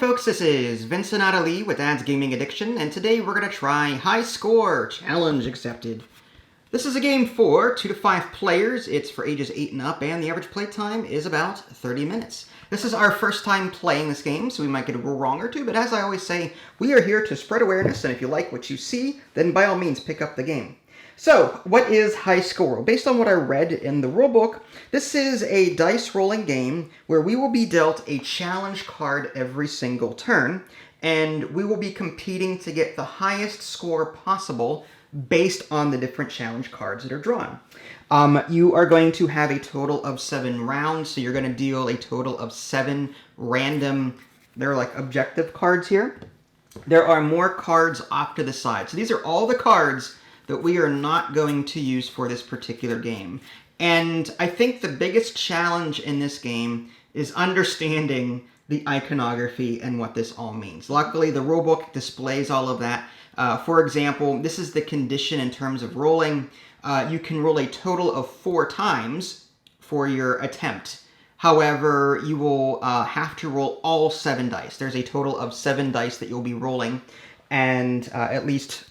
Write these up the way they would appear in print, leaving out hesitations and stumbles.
folks, this is Vincent Ali with Dad's Gaming Addiction, and today we're going to try High Score, Challenge Accepted. This is a game for 2 to 5 players. It's for ages 8 and up, and the average play time is about 30 minutes. This is our first time playing this game, so we might get a rule wrong or two, but as I always say, we are here to spread awareness, and if you like what you see, then by all means pick up the game. So, what is High Score? Based on what I read in the rulebook, this is a dice rolling game where we will be dealt a challenge card every single turn, and we will be competing to get the highest score possible based on the different challenge cards that are drawn. You are going to have a total of 7 rounds, so you're going to deal a total of 7 random, they're like objective cards here. There are more cards off to the side. So these are all the cards that we are not going to use for this particular game. And I think the biggest challenge in this game is understanding the iconography and what this all means. Luckily, the rulebook displays all of that. For example, this is the condition in terms of rolling. You can roll a total of 4 times for your attempt. However, you will have to roll all 7 dice. There's a total of 7 dice that you'll be rolling, and at least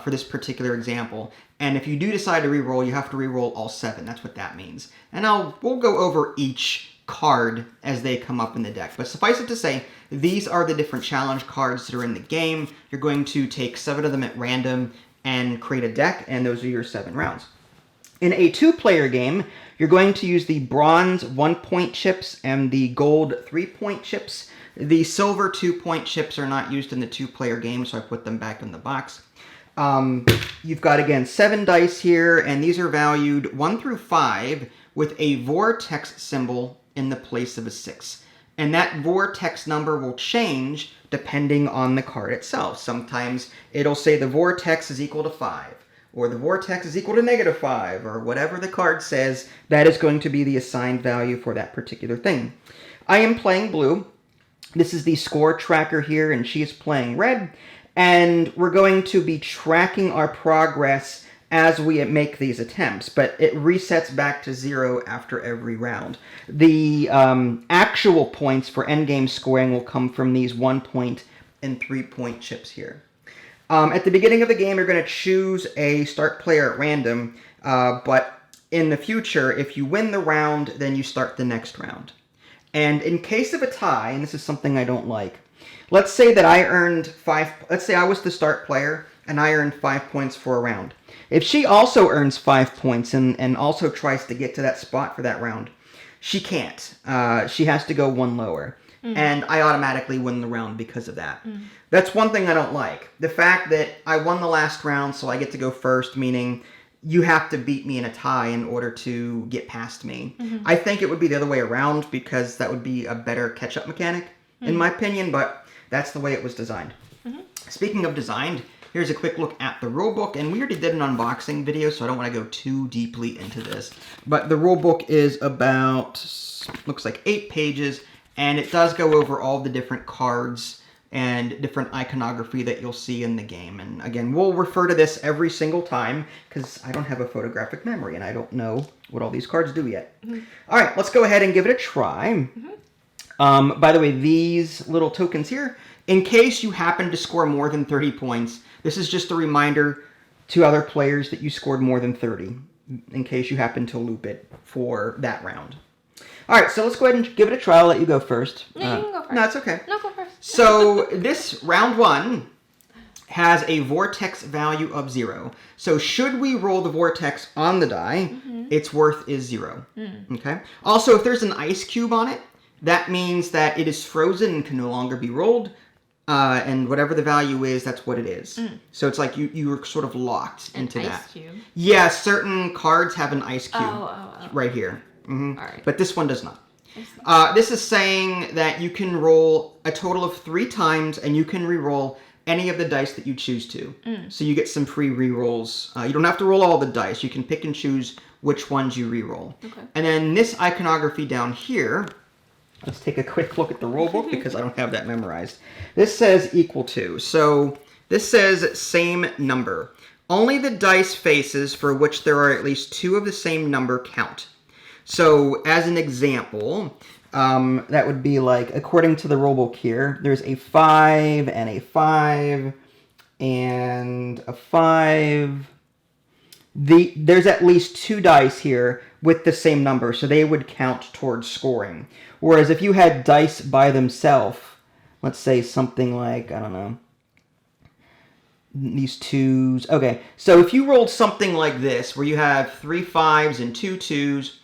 for this particular example. And if you do decide to re-roll, you have to re-roll all 7. That's what that means. And we'll go over each card as they come up in the deck. But suffice it to say, these are the different challenge cards that are in the game. You're going to take 7 of them at random and create a deck, and those are your 7 rounds. In a 2-player game, you're going to use the bronze 1-point chips and the gold 3-point chips. The silver 2-point chips are not used in the 2-player game, so I put them back in the box. You've got, again, 7 dice here, and these are valued 1 through 5 with a vortex symbol in the place of a 6. And that vortex number will change depending on the card itself. Sometimes it'll say the vortex is equal to 5, or the vortex is equal to -5, or whatever the card says, that is going to be the assigned value for that particular thing. I am playing blue. This is the score tracker here, and she is playing red. And we're going to be tracking our progress as we make these attempts, but it resets back to 0 after every round. The actual points for endgame scoring will come from these 1-point and 3-point chips here. At the beginning of the game, you're going to choose a start player at random, but in the future, if you win the round, then you start the next round. And in case of a tie, and this is something I don't like, let's say that I earned 5, let's say I was the start player, and I earned 5 points for a round. If she also earns 5 points and also tries to get to that spot for that round, she can't. She has to go 1 lower. And I automatically win the round because of that. That's one thing I don't like. The fact that I won the last round, so I get to go first, meaning you have to beat me in a tie in order to get past me. I think it would be the other way around, because that would be a better catch-up mechanic, in my opinion, but that's the way it was designed. Speaking of designed, here's a quick look at the rulebook, and we already did an unboxing video, so I don't want to go too deeply into this. But the rulebook is about, looks like 8 pages, and it does go over all the different cards and different iconography that you'll see in the game. And again, we'll refer to this every single time, because I don't have a photographic memory, and I don't know what all these cards do yet. All right, let's go ahead and give it a try. By the way, these little tokens here, in case you happen to score more than 30 points, this is just a reminder to other players that you scored more than 30, in case you happen to loop it for that round. All right, so let's go ahead and give it a try. I'll let you go first. No, you can go first. No, it's okay. No, go first. So this round 1 has a vortex value of 0. So should we roll the vortex on the die, its worth is 0. Okay. Also, if there's an ice cube on it, that means that it is frozen and can no longer be rolled. And whatever the value is, that's what it is. So it's like you were sort of locked into that. Ice cube? Yeah, certain cards have an ice cube right here. All right. But this one does not. This is saying that you can roll a total of 3 times, and you can re-roll any of the dice that you choose to. So you get some free re-rolls. You don't have to roll all the dice. You can pick and choose which ones you re-roll. Okay. And then this iconography down here, let's take a quick look at the rulebook, because I don't have that memorized. This says equal to. So this says same number. Only the dice faces for which there are at least 2 of the same number count. So as an example, That would be like, according to the rulebook here, there's a 5 and a 5 and a 5. There's at least 2 dice here with the same number, so they would count towards scoring. Whereas if you had dice by themselves, let's say something like, I don't know, these 2s. Okay, so if you rolled something like this, where you have 3 5s and 2 2s,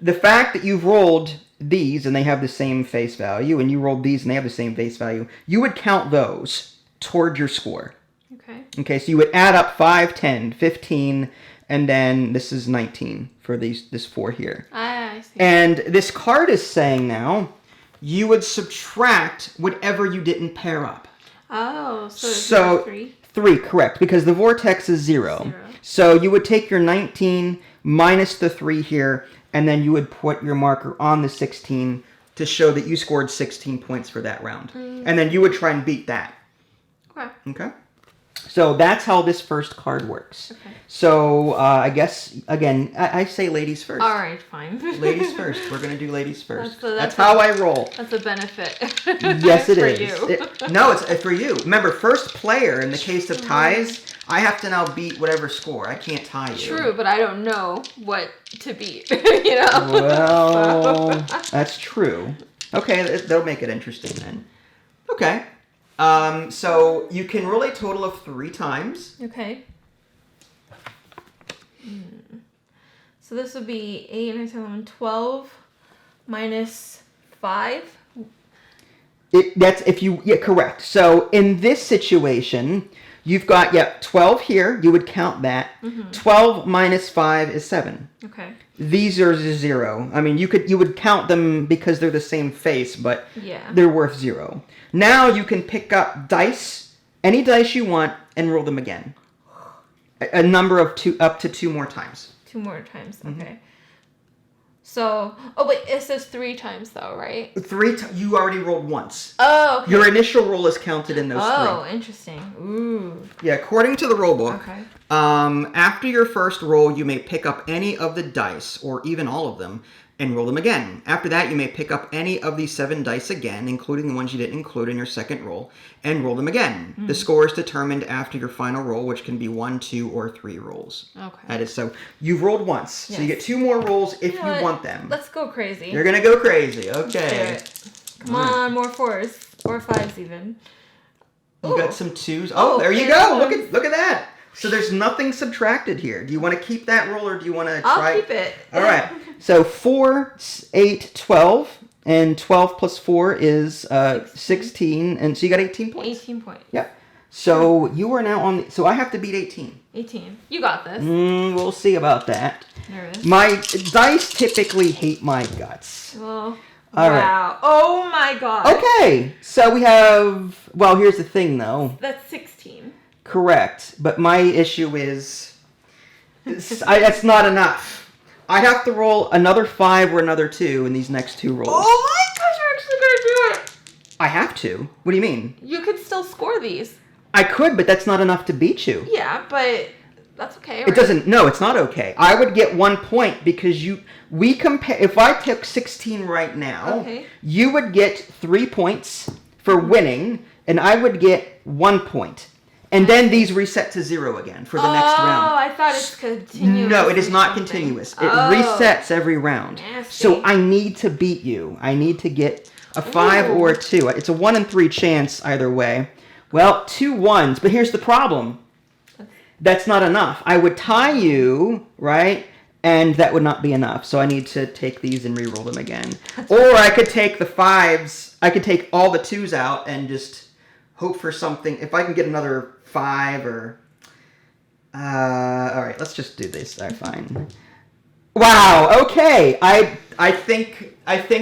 the fact that you've rolled these and they have the same face value, and you rolled these and they have the same face value, you would count those toward your score. Okay. Okay, so you would add up 5, 10, 15, and then this is 19 for this 4 here. I see. And this card is saying now, you would subtract whatever you didn't pair up. Oh, so 3? 3, correct, because the vortex is 0. So you would take your 19 minus the 3 here, and then you would put your marker on the 16 to show that you scored 16 points for that round. And then you would try and beat that. Okay? So that's how this first card works. Okay. So I guess, again, I say ladies first. All right, fine. Ladies first. We're going to do ladies first. That's how I roll. That's a benefit. Yes, it for is. You. No, it's for you. Remember, first player, in the case of ties, I have to now beat whatever score. I can't tie you. True, but I don't know what to beat, you know? Well, that's true. Okay, that'll make it interesting then. Okay. So you can roll a total of 3 times. Okay. So this would be 8, 9, 10, 11, 12 minus 5. Correct. So in this situation, you've got 12 here. You would count that. 12 minus 5 is 7. Okay. These are 0. I mean, you would count them because they're the same face, but they're worth 0. Now you can pick up dice, any dice you want, and roll them again. A number of up to 2 more times. 2 more times. Okay. So, it says 3 times though, right? 3 you already rolled once. Oh, okay. Your initial roll is counted in those 3. Oh, interesting. Ooh. Yeah, according to the rulebook, okay. After your first roll, you may pick up any of the dice, or even all of them, and roll them again. After that, you may pick up any of these 7 dice again, including the ones you didn't include in your second roll, and roll them again. The score is determined after your final roll, which can be 1, 2, or 3 rolls. Okay. That is so. You've rolled once, so you get 2 more rolls if you want them. Let's go crazy. You're gonna go crazy. Okay. Come on, more 4s or 5s even. You got some 2s. Oh, there you go. Look at that. So there's nothing subtracted here. Do you want to keep that roll, or do you want to try? I'll keep it. All right. So 4, 8, 12, and 12 plus 4 is 16, and so you got 18 points. 18 points. Yep. So you are now on. So I have to beat 18. 18. You got this. We'll see about that. Nervous. My dice typically hate my guts. Well. All wow. right. Oh my god. Okay. So we have. Well, here's the thing, though. That's 16. Correct. But my issue is, that's not enough. I have to roll another 5 or another 2 in these next 2 rolls. Oh my gosh, you're actually going to do it. I have to. What do you mean? You could still score these. I could, but that's not enough to beat you. Yeah, but that's okay, right? It doesn't. No, it's not okay. I would get 1 point because we compare. If I took 16 right now, you would get 3 points for winning, and I would get 1 point. And then these reset to 0 again for the next round. Oh, I thought it's continuous. No, it is not continuous. It resets every round. Nasty. So I need to beat you. I need to get a 5 or a 2. It's a 1 in 3 chance either way. Well, 2 1s, but here's the problem. That's not enough. I would tie you, right? And that would not be enough. So I need to take these and re-roll them again. Or I could take the 5s. I could take all the 2s out and just hope for something. If I can get another 5 or... all right, let's just do this. All right, fine. Wow, okay. I think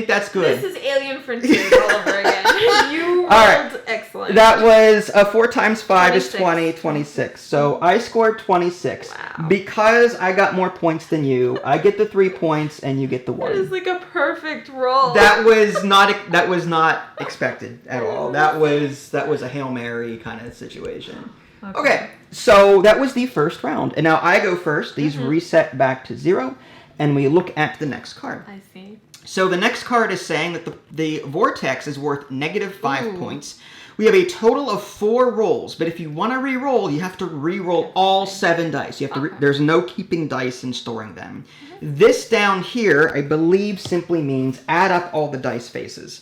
that's good. This is Alien Frontiers all over again. You rolled excellent. That was 4 times 5 is 26. 26. So I scored 26. Wow. Because I got more points than you, I get the 3 points and you get the 1. That is like a perfect roll. That was not expected at all. That was a Hail Mary kind of situation. Okay, so that was the first round. And now I go first. These reset back to 0. And we look at the next card. I see. So the next card is saying that the vortex is worth -5 points. We have a total of 4 rolls, but if you want to re-roll, you have to re-roll all 7 dice. You have to. There's no keeping dice and storing them. This down here, I believe, simply means add up all the dice faces.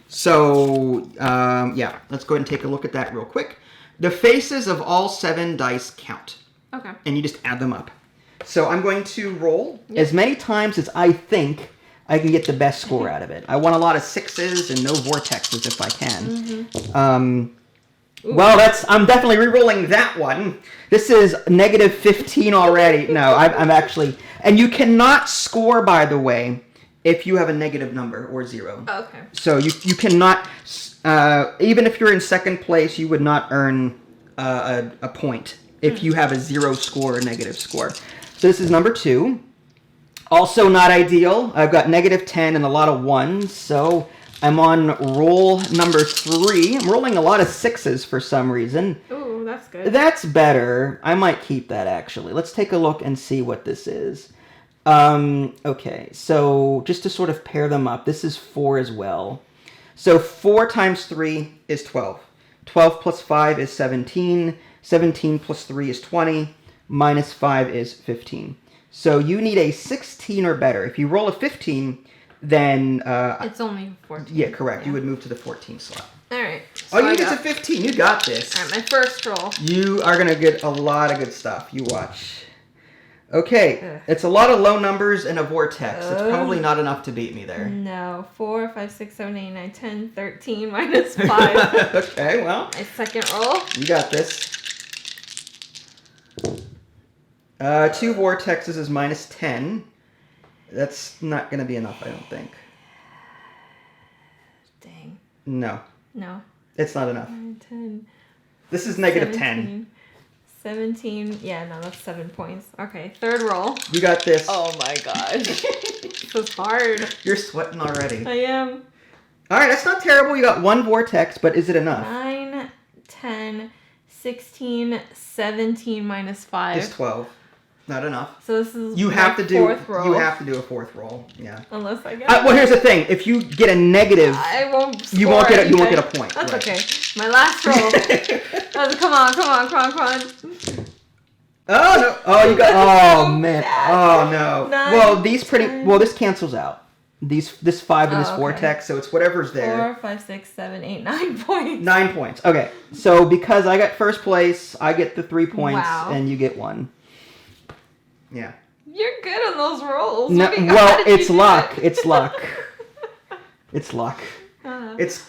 So, yeah, let's go ahead and take a look at that real quick. The faces of all 7 dice count. Okay. And you just add them up. So I'm going to roll as many times as I think I can get the best score out of it. I want a lot of 6s and no vortexes if I can. Well, I'm definitely re-rolling that one. This is -15 already. No, I'm actually... And you cannot score, by the way, if you have a negative number or 0. Oh, okay. So you cannot... even if you're in second place, you would not earn a point if you have a 0 score or negative score. So this is number 2. Also not ideal. I've got -10 and a lot of 1s, so I'm on roll number 3. I'm rolling a lot of 6s for some reason. Ooh, that's good. That's better. I might keep that, actually. Let's take a look and see what this is. Okay, so just to sort of pair them up, this is 4 as well. So 4 times 3 is 12. 12 plus 5 is 17. 17 plus 3 is 20. Minus 5 is 15. So you need a 16 or better. If you roll a 15, then... it's only 14. Yeah, correct. Yeah. You would move to the 14 slot. All right. So you need a 15. You got this. All right, my first roll. You are going to get a lot of good stuff. You watch. Okay. It's a lot of low numbers and a vortex. It's probably not enough to beat me there. No. 4, 5, 6, 7, 8, 9, 10, 13 minus 5. Okay, well. My second roll. You got this. 2 vortexes is -10. That's not going to be enough, I don't think. Dang. No. No. It's not enough. 9, 10. This is -10. 17. Yeah, no, that's 7 points. Okay, third roll. You got this. Oh my god. This is hard. You're sweating already. I am. All right, that's not terrible. You got 1 vortex, but is it enough? 9, 10, 16, 17 minus 5. It's 12. Not enough. So this is you have to do fourth roll. You have to do a 4th roll. Yeah. Unless I get. Well, here's the thing. If you get a negative, I won't. Score you won't get anything. you won't get a point. That's right. okay. My last roll. Come on. Oh no! Oh, you got. Oh man! Oh no! 9, Well, these 10. Well, this cancels out. This 5 and this okay. vortex, so it's whatever's there. 4, 5, 6, 7, 8, 9 points. 9 points. Okay, so because I got first place, I get the 3 points, Wow. and you get 1. Yeah. You're good on those rolls. No, How well, did you it's do luck. that? It's luck. It's luck. It's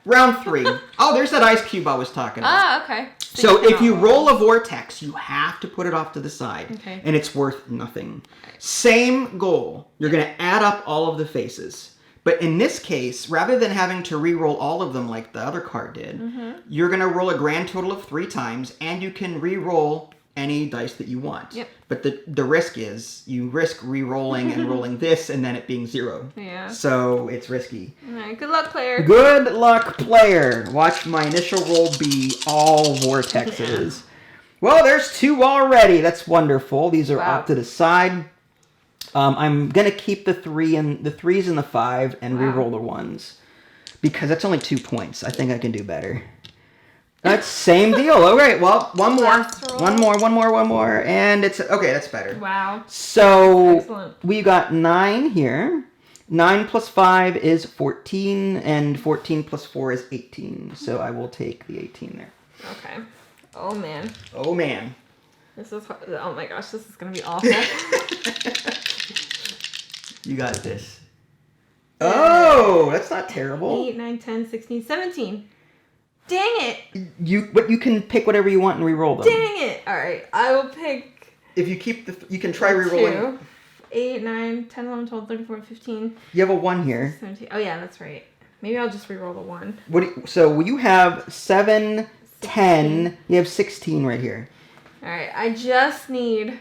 round 3. Oh, there's that ice cube I was talking about. Okay. So if you roll a vortex, you have to put it off to the side. Okay. And it's worth nothing. Same goal. You're going to add up all of the faces. But in this case, rather than having to re-roll all of them like the other card did, you're going to roll a grand total of 3 times, and you can re-roll any dice that you want. Yep. But the risk is you risk re-rolling and rolling this and then it being 0. Yeah. So it's risky. All right. Good luck, player. Good luck, player. Watch my initial roll be all vortexes. Yeah. Well, there's 2 already. That's wonderful. These are off to the side. I'm gonna keep the 3 and the 3s and the 5 and re-roll the 1s because that's only 2 points. I think I can do better. That's same deal. All right. Well, one more, and it's okay. That's better. Wow. So excellent. We got 9 here. 9 plus 5 is 14, and 14 plus 4 is 18. So I will take the 18 there. Okay. Oh man. Oh man. This is. Oh my gosh. This is gonna be awful. You got this. Oh, that's not terrible. 8, 9, 10, 16, 17. Dang it! But you can pick whatever you want and re-roll them. Dang it! All right, I will pick. If you keep you can try re-rolling. 2, 8, 9, 10, 11, 12, 13, 14, 15. You have a 1 here. 17. Oh yeah, that's right. Maybe I'll just re-roll the 1. So you have 7, 10. You have 16 right here. All right, I just need.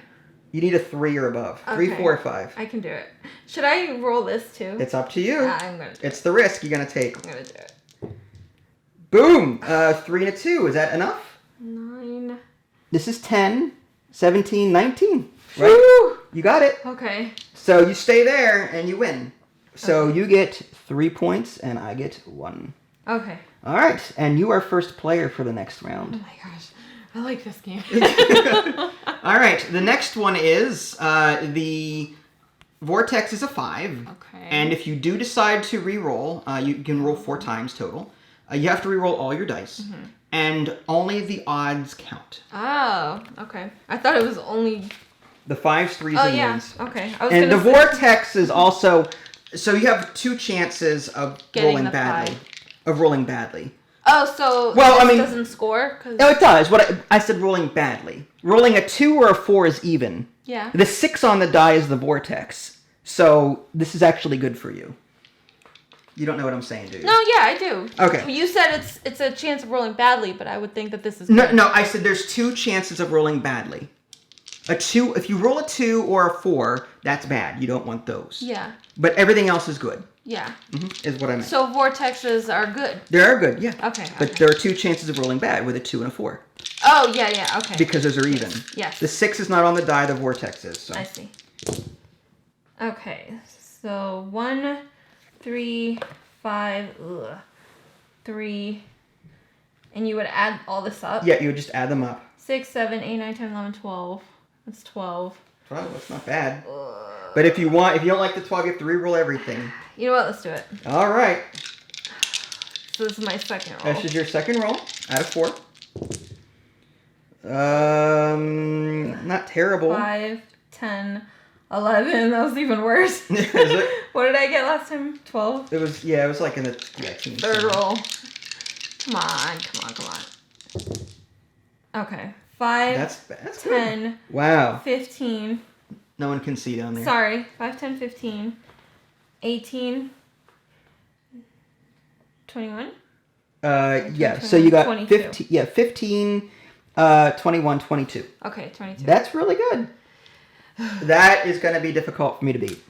You need a 3 or above. Okay. 3, 4, or 5. I can do it. Should I roll this too? It's up to you. I'm gonna. It's the risk you're gonna take. I'm gonna do it. Boom! 3 and a 2. Is that enough? 9. This is 10, 17, 19. Right? Woo! You got it. Okay. So you stay there and you win. So you get 3 points, and I get 1. Okay. All right, and you are first player for the next round. Oh my gosh. I like this game. All right, the next one is the Vortex is a 5. Okay. And if you do decide to re-roll, you can roll 4 times total. You have to re-roll all your dice. And only the odds count. Oh, okay. I thought it was only... The 5s, 3s, and 1s. Okay. And the Vortex is also... So you have 2 chances of rolling the badly. 5. Of rolling badly. Oh, so well, this doesn't score? No, it does. I said rolling badly. Rolling a 2 or a 4 is even. Yeah. The 6 on the die is the Vortex. So this is actually good for you. You don't know what I'm saying, do you? No, yeah, I do. Okay. You said it's a chance of rolling badly, but I would think that this is good. No, I said there's 2 chances of rolling badly. A 2, if you roll a 2 or a 4, that's bad. You don't want those. Yeah. But everything else is good. Yeah. Is what I meant. So vortexes are good. They are good, yeah. Okay. But there are 2 chances of rolling bad with a 2 and a 4. Oh, yeah, okay. Because those are even. Yes. The 6 is not on the die, the Vortex is. So. I see. Okay, so 1, 3, 5, 3, and you would add all this up? Yeah, you would just add them up. 6, 7, 8, 9, 10, 11, 12. That's 12. 12, that's not bad. But if you don't like the 12, you have to re-roll everything. You know what? Let's do it. All right. So this is my second roll. This is your second roll out of 4. Not terrible. 5, 10, 11. That was even worse. Is it? What did I get last time? 12? It was like in the teens. Third roll. Come on. Okay. 5, That's 10, good. Wow. 15. No one can see down there. Sorry. 5, 10, 15. 18. 21? Yeah, so you got 22. 15, 15, 21, 22. Okay, 22. That's really good. That is going to be difficult for me to beat.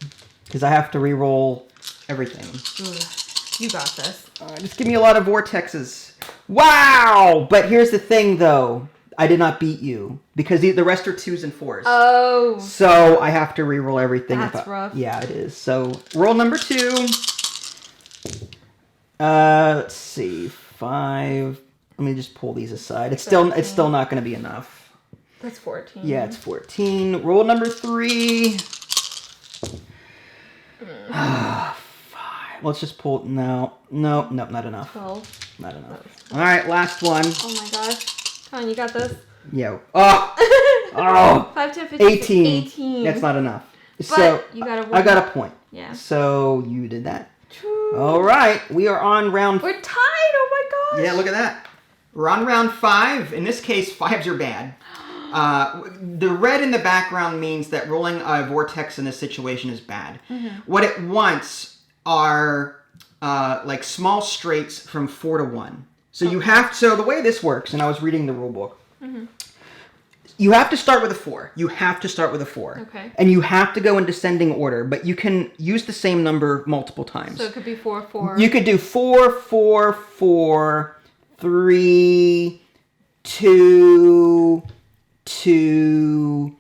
Because I have to re-roll everything. Ugh, you got this. Just give me a lot of vortexes. Wow! But here's the thing, though. I did not beat you. Because the rest are 2s and 4s. Oh. So I have to re-roll everything. That's rough. Yeah, it is. So roll number 2. Let's see. 5. Let me just pull these aside. It's still not going to be enough. That's 14. Yeah, it's 14. Roll number 3. 5. Let's just pull. No, not enough. 12. Not enough. All right, last one. Oh my gosh. Come on, you got this. Yeah. Oh. 5, 10, 15, 18. 18. That's not enough. But so you got a I got a point. Yeah. So you did that. True. All right, we are on round. We're tied. Oh my gosh. Yeah, look at that. We're on round 5. In this case, 5s are bad. The red in the background means that rolling a vortex in this situation is bad. What it wants are like small straights from 4 to 1. So you have. So the way this works, and I was reading the rule book. You have to start with a 4. You have to start with a 4. Okay. And you have to go in descending order, but you can use the same number multiple times. So it could be 4, 4. You could do 4, 4, 4, 3, 2, 2,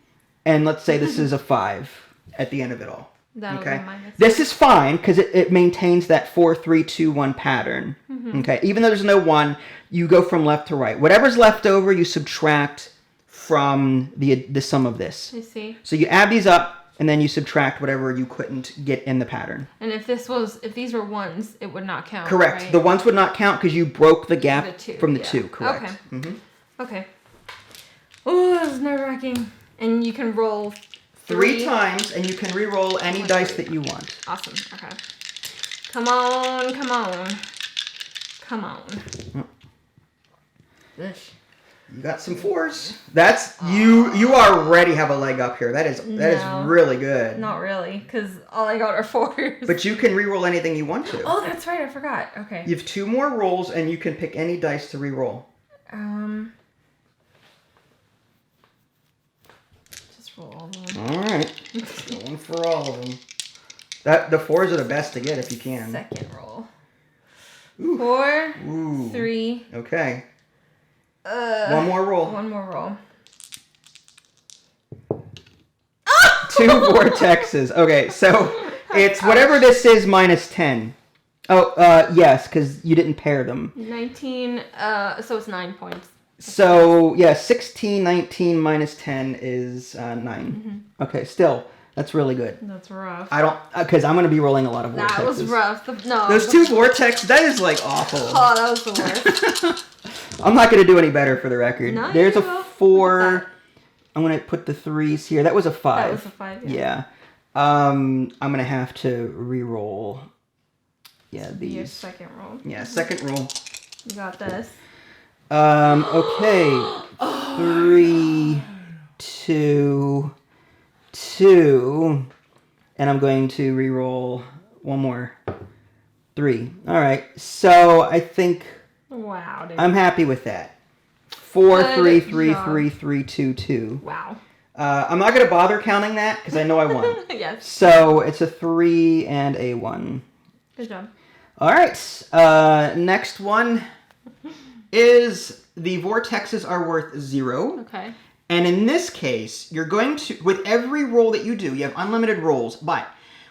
and let's say this is a 5 at the end of it all. That'll Okay. be minus. This is fine because it maintains that 4, 3, 2, 1 pattern. Okay. Even though there's no 1, you go from left to right. Whatever's left over, you subtract from the sum of this. I see. So you add these up, and then you subtract whatever you couldn't get in the pattern. And if these were 1s, it would not count. Correct. Right? The 1s would not count because you broke the gap from the 2. Correct. Okay. Okay. Oh, that was nerve-wracking. And you can roll 3 times, and you can re-roll any dice that you want. Awesome. Okay. Come on. Ish. You got some 4s. That's you already have a leg up here. That is really good. Not really, because all I got are 4s. But you can re-roll anything you want to. Oh, that's right. I forgot. Okay. You have 2 more rolls, and you can pick any dice to re-roll. Just roll all of them. All right. Going for all of them. The 4s are the best to get if you can. Second roll. Ooh. 4, Ooh. 3. Okay. One more roll. One more roll. 2 vortexes. Okay, so It's whatever this is minus 10. Oh, yes, because you didn't pair them. 19, so it's 9 points. So, yeah, 16, 19 minus 10 is 9. Mm-hmm. Okay, still, that's really good. That's rough. I don't, because I'm going to be rolling a lot of vortexes. That was rough. Those two vortex, that is like awful. Oh, that was the worst. I'm not going to do any better for the record. No, There's a will. 4. I'm going to put the 3s here. That was a 5. That was a 5, yeah. I'm going to have to re-roll. Yeah, these. Your second roll. Yeah, second roll. You got this. Okay. 3, 2, 2. And I'm going to re-roll one more. 3. All right. So I think Wow, dude. I'm happy with that. 4, Good 3, 3, job. 3, 3, 2, 2. Wow. I'm not going to bother counting that because I know I won. Yes. So it's a 3 and a 1. Good job. All right. Next one is the vortexes are worth 0. Okay. And in this case, you're going to, with every roll that you do, you have unlimited rolls, but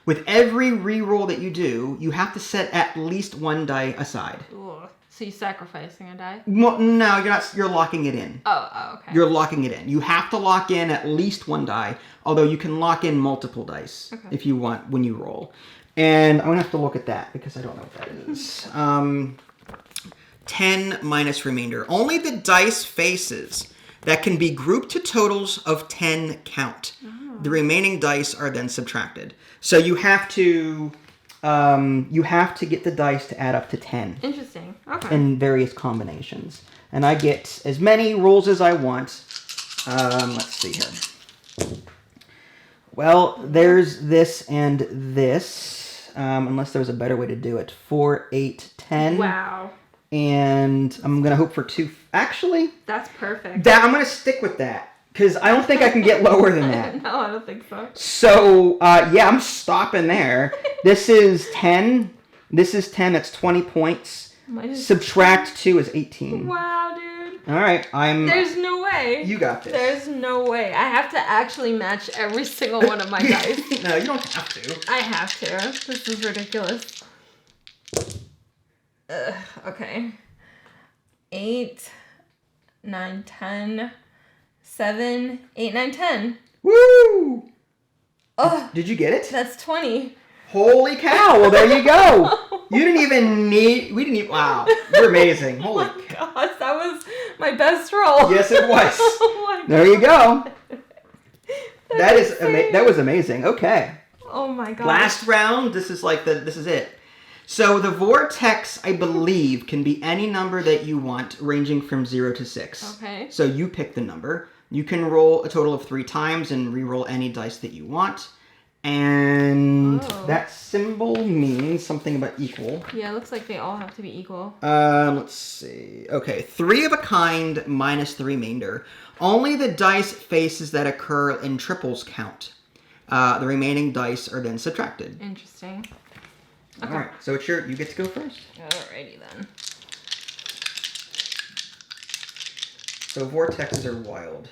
with every re-roll that you do, you have to set at least one die aside. Ugh. So you're sacrificing a die? Well, no, you're not. You're locking it in. Oh, okay. You're locking it in. You have to lock in at least one die, although you can lock in multiple dice if you want when you roll. And I'm going to have to look at that because I don't know what that is. 10 minus remainder. Only the dice faces that can be grouped to totals of 10 count. Oh. The remaining dice are then subtracted. So you have to get the dice to add up to 10. Interesting. Okay. In various combinations. And I get as many rolls as I want. Let's see here. Well, there's this and this. Unless there was a better way to do it. 4, 8, 10. Wow. And I'm going to hope for 2. Actually, that's perfect. I'm going to stick with that. Because I don't think I can get lower than that. No, I don't think so. So, yeah, I'm stopping there. This is 10. This is 10. That's 20 points. Subtract 2 is 18. Wow, dude. All right, There's no way. You got this. There's no way. I have to actually match every single one of my dice. No, you don't have to. I have to. This is ridiculous. Okay. 8, 9, 10... 7, 8, 9, 10. Woo! Oh, did you get it? That's 20. Holy cow! Well, there you go. You didn't even need. We didn't even. Wow, you're amazing. Holy cow! Gosh, that was my best roll. Yes, it was. Oh my God. There you go. That was amazing. Okay. Oh my God. Last round. This is it. So the vortex, I believe, can be any number that you want, ranging from 0 to 6. Okay. So you pick the number. You can roll a total of 3 times and re-roll any dice that you want. And that symbol means something about equal. Yeah, it looks like they all have to be equal. Let's see. Okay, 3 of a kind minus the remainder. Only the dice faces that occur in triples count. The remaining dice are then subtracted. Interesting. Okay. All right, so it's you get to go first. Alrighty then. So vortexes are wild.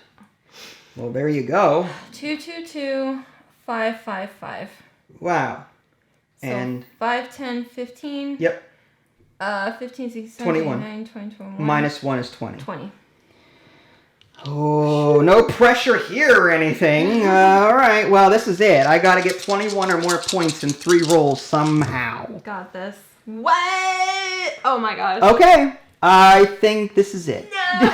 Well, there you go. 2, 2, 2, 5, 5, 5. Wow. So and 5, 10, 15. Yep. 15, 16, 21. 19, 20, 21. Minus 1 is 20. 20. Oh, no pressure here or anything. All right, well, this is it. I got to get 21 or more points in 3 rolls somehow. Got this. What? Oh my gosh. Okay, I think this is it. No.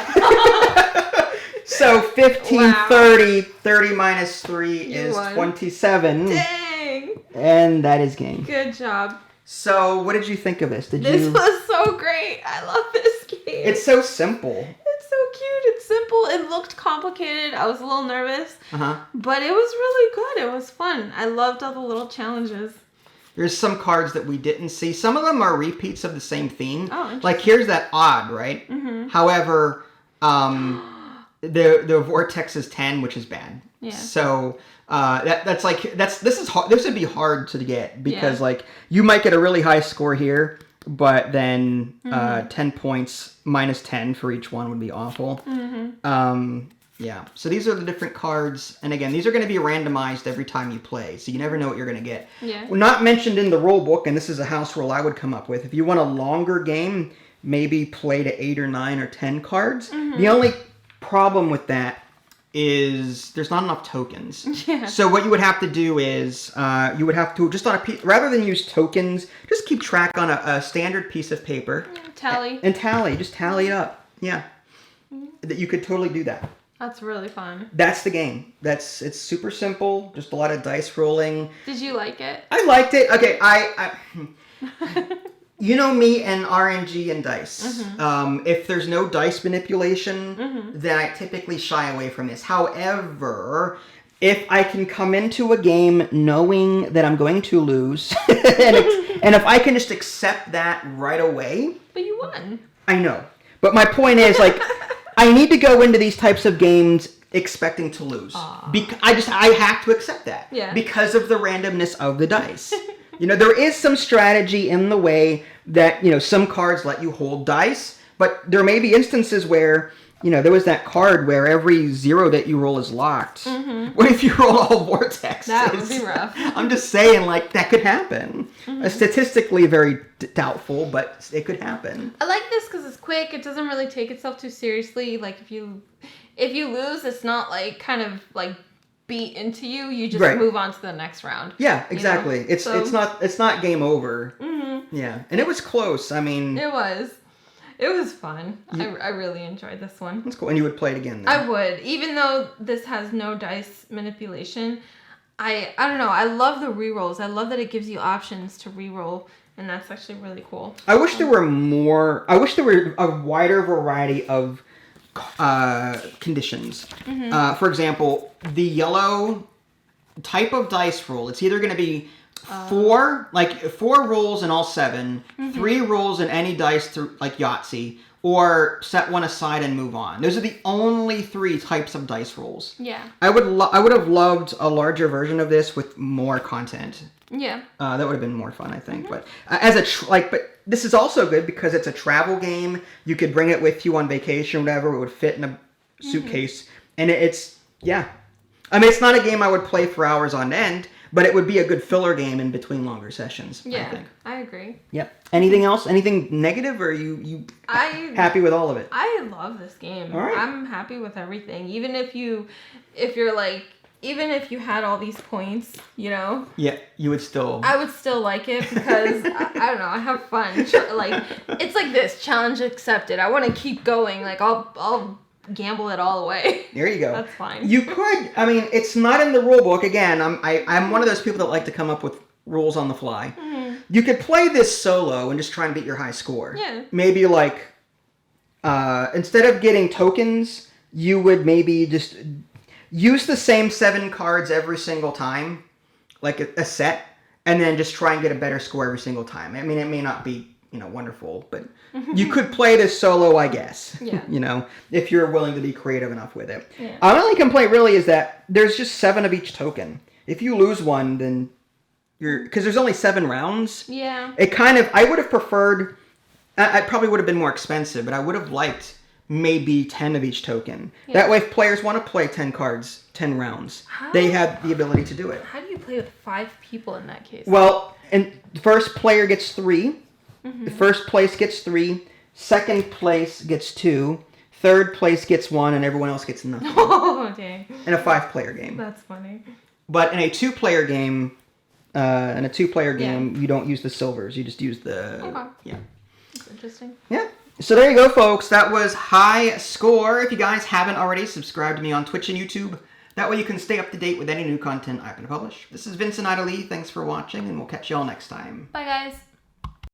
So 15, wow. 30 minus 3 is won. 27. Dang. And that is game. Good job. So what did you think of this? This was so great. I love this game. It's so simple. It's so cute. It's simple. It looked complicated. I was a little nervous. Uh-huh. But it was really good. It was fun. I loved all the little challenges. There's some cards that we didn't see. Some of them are repeats of the same theme. Oh, interesting. Like here's that odd, right? Mm-hmm. However, the vortex is 10, which is bad. Yeah. So this would be hard to get because like you might get a really high score here, but then 10 points minus 10 for each one would be awful. Mm-hmm. Yeah. So these are the different cards. And again, these are going to be randomized every time you play. So you never know what you're going to get. Yeah. Well, not mentioned in the rule book, and this is a house rule I would come up with. If you want a longer game, maybe play to 8 or 9 or 10 cards. The only problem with that is there's not enough tokens. Yeah. So what you would have to do is you would have to just on a piece, rather than use tokens, just keep track on a standard piece of paper. Tally. And tally. Just tally it up. Yeah. That you could totally do that. That's really fun. That's the game. It's super simple. Just a lot of dice rolling. Did you like it? I liked it. Okay, I you know me and RNG and dice. If there's no dice manipulation, then I typically shy away from this. However, if I can come into a game knowing that I'm going to lose, and if I can just accept that right away. But you won. I know. But my point is, like, I need to go into these types of games expecting to lose. I have to accept that. Yeah. Because of the randomness of the dice. There is some strategy in the way that, some cards let you hold dice, but there may be instances where, there was that card where every 0 that you roll is locked. What if you roll all vortexes? That would be rough. I'm just saying, like, that could happen. Statistically very doubtful, but it could happen. I like this because it's quick. It doesn't really take itself too seriously. Like, if you lose, it's not, like, kind of, like, beat into you. You just move on to the next round. Yeah, exactly. It's not game over. Yeah, and it was close. I mean, it was fun. I really enjoyed this one. That's cool. And you would play it again then? I would, even though this has no dice manipulation. I don't know. I love the rerolls. I love that it gives you options to reroll, and that's actually really cool. I wish there were more. I wish there were a wider variety of conditions. For example, the yellow type of dice roll. It's either going to be 4 rolls in all 7, 3 rolls in any dice through like Yahtzee, or set one aside and move on. Those are the only 3 types of dice rolls. Yeah. I would have loved a larger version of this with more content. Yeah. That would have been more fun, I think. But but this is also good because it's a travel game. You could bring it with you on vacation or whatever. It would fit in a suitcase, and it's I mean, it's not a game I would play for hours on end, but it would be a good filler game in between longer sessions. Yeah, I think. I agree. Yep. Anything else? Anything negative, or are you happy with all of it? I love this game. All right. I'm happy with everything. Even if you're like, even if you had all these points, Yeah, you would still. I would still like it because I don't know. I have fun. Like, it's like this challenge accepted. I want to keep going. Like, I'll gamble it all away. There you go. That's fine. You could. I mean, it's not in the rule book. Again, I'm one of those people that like to come up with rules on the fly. You could play this solo and just try and beat your high score. Yeah. Maybe like instead of getting tokens, you would maybe just use the same 7 cards every single time, like a set, and then just try and get a better score every single time. I mean, it may not be, wonderful, but you could play this solo, I guess. Yeah. If you're willing to be creative enough with it. Yeah. Our only complaint really is that there's just 7 of each token. If you lose one, then because there's only 7 rounds. Yeah. I would have preferred, I probably would have been more expensive, but I would have liked maybe 10 of each token. Yeah. That way, if players want to play 10 cards, 10 rounds, they have the ability to do it. How do you play with 5 people in that case? Well, and the first player gets 3. The first place gets 3. Second place gets 2. Third place gets 1, and everyone else gets nothing. Oh, dang. In a 5-player game. That's funny. But in a 2-player game, you don't use the silvers. You just use the... Okay. Yeah. That's interesting. Yeah. So there you go, folks. That was High Score. If you guys haven't already, subscribe to me on Twitch and YouTube. That way you can stay up to date with any new content I can publish. This is Vincent Ida Lee. Thanks for watching, and we'll catch you all next time. Bye, guys.